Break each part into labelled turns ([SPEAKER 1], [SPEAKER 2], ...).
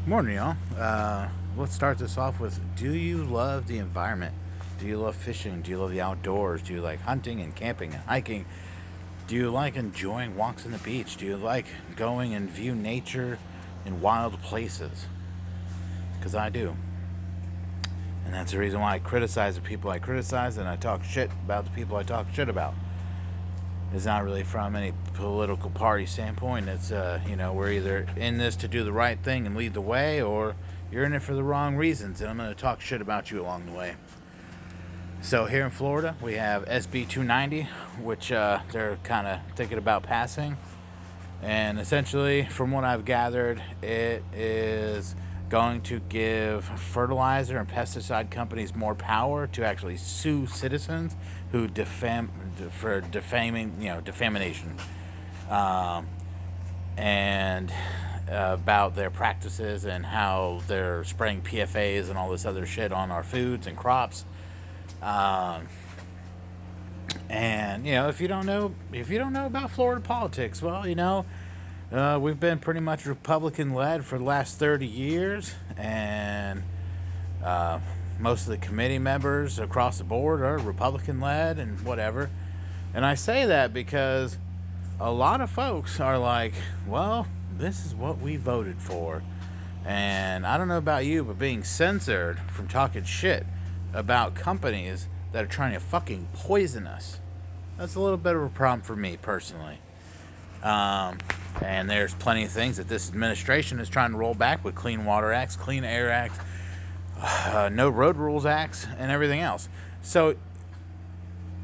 [SPEAKER 1] Morning, y'all. Let's start this off with: do you love the environment? Do you love fishing? Do you love the outdoors? Do you like hunting and camping and hiking? Do you like enjoying walks on the beach? Do you like going and view nature in wild places? Because I do. And that's the reason why I criticize the people I criticize and I talk shit about the people I talk shit about. It's not really from any political party standpoint. It's, we're either in this to do the right thing and lead the way, or you're in it for the wrong reasons, and I'm going to talk shit about you along the way. So here in Florida, we have SB 290, which they're kind of thinking about passing. And essentially, from what I've gathered, it is going to give fertilizer and pesticide companies more power to actually sue citizens who defamation, um, and about their practices and how they're spraying PFAs and all this other shit on our foods and crops. Um, and if you don't know about Florida politics, well, we've been pretty much Republican led for the last 30 years, and uh, most of the committee members across the board are Republican led and whatever. And I say that because a lot of folks are like, well, this is what we voted for. And I don't know about you, but being censored from talking shit about companies that are trying to fucking poison us, that's a little bit of a problem for me personally. Um, and there's plenty of things that this administration is trying to roll back with Clean Water Acts, Clean Air Acts, No Road Rules Acts, and everything else. So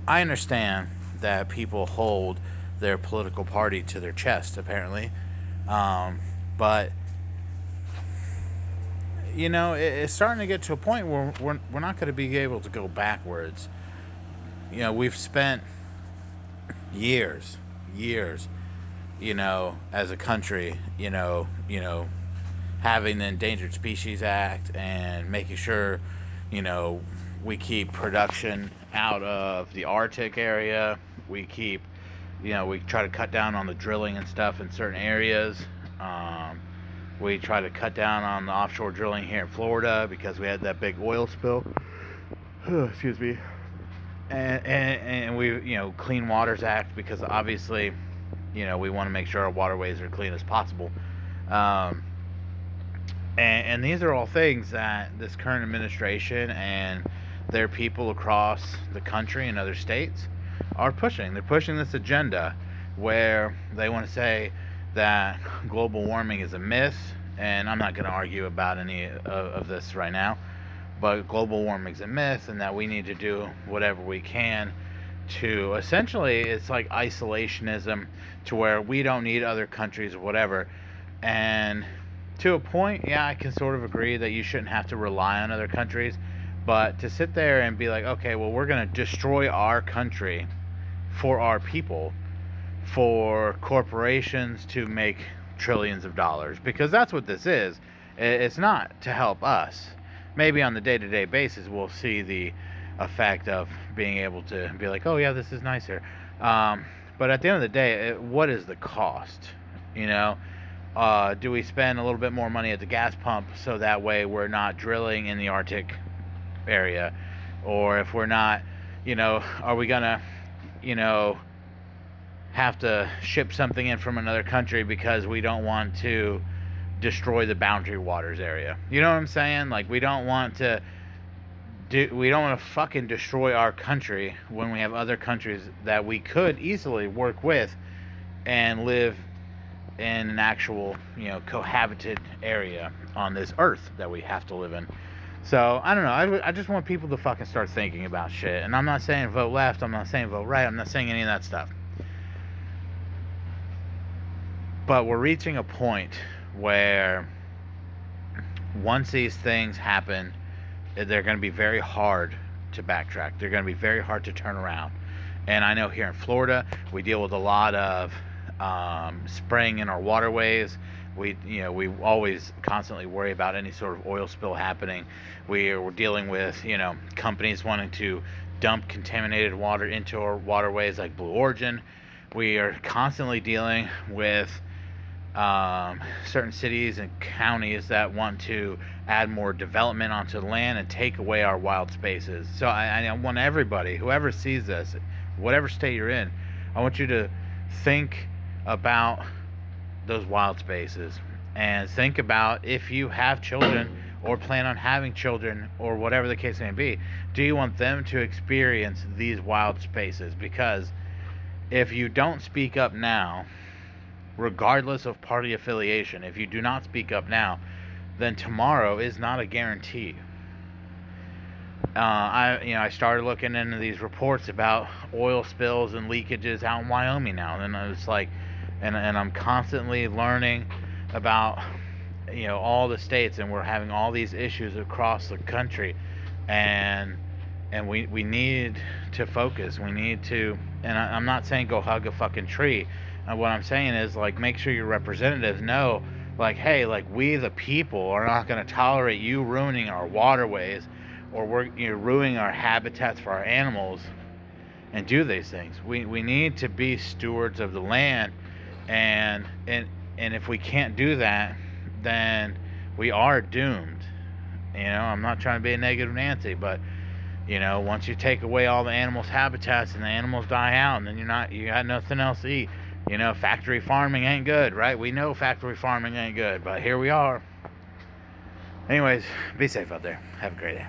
[SPEAKER 1] I understand that people hold their political party to their chest, apparently. But, it's starting to get to a point where we're not going to be able to go backwards. We've spent years, as a country, having the Endangered Species Act and making sure, we keep production out of the Arctic area. We try to cut down on the drilling and stuff in certain areas. Um, we try to cut down on the offshore drilling here in Florida because we had that big oil spill. Excuse me. And we, Clean Waters Act because obviously, we want to make sure our waterways are clean as possible. Um, and these are all things that this current administration and their people across the country and other states are pushing. They're pushing this agenda where they want to say that global warming is a myth, and I'm not going to argue about any of this right now, but global warming is a myth, and that we need to do whatever we can to essentially, it's like isolationism, to where we don't need other countries or whatever. And to a point, yeah, I can sort of agree that you shouldn't have to rely on other countries, but to sit there and be like, okay, well, we're going to destroy our country for our people, for corporations to make trillions of dollars, because that's what this is. It's not to help us. Maybe on the day-to-day basis we'll see the effect of being able to be like, oh yeah, this is nicer. But at the end of the day, what is the cost? You know, do we spend a little bit more money at the gas pump so that way we're not drilling in the Arctic area? Or if we're not, are we gonna, you know, have to ship something in from another country because we don't want to destroy the boundary waters area? You know what I'm saying? Like, we don't want to fucking destroy our country when we have other countries that we could easily work with and live in an actual, cohabited area on this earth that we have to live in. So, I don't know. I just want people to fucking start thinking about shit. And I'm not saying vote left. I'm not saying vote right. I'm not saying any of that stuff. But we're reaching a point where once these things happen, they're going to be very hard to backtrack. They're going to be very hard to turn around. And I know here in Florida, we deal with a lot of spraying in our waterways. We always constantly worry about any sort of oil spill happening. We're dealing with, companies wanting to dump contaminated water into our waterways like Blue Origin. We are constantly dealing with certain cities and counties that want to add more development onto the land and take away our wild spaces. So I want everybody, whoever sees this, whatever state you're in, I want you to think about those wild spaces and think about if you have children or plan on having children or whatever the case may be, do you want them to experience these wild spaces? Because if you don't speak up now, regardless of party affiliation, if you do not speak up now, then tomorrow is not a guarantee. I started looking into these reports about oil spills and leakages out in Wyoming now, and I was like, and I'm constantly learning about all the states, and we're having all these issues across the country, and we need to focus. We need to, and I'm not saying go hug a fucking tree. What I'm saying is, like, make sure your representatives know, like, hey, like, we the people are not going to tolerate you ruining our waterways or ruining our habitats for our animals and do these things. We need to be stewards of the land, and if we can't do that, then we are doomed. I'm not trying to be a negative Nancy, but once you take away all the animals' habitats and the animals die out, and then you got nothing else to eat. Factory farming ain't good, right? We know factory farming ain't good, but here we are. Anyways, be safe out there. Have a great day.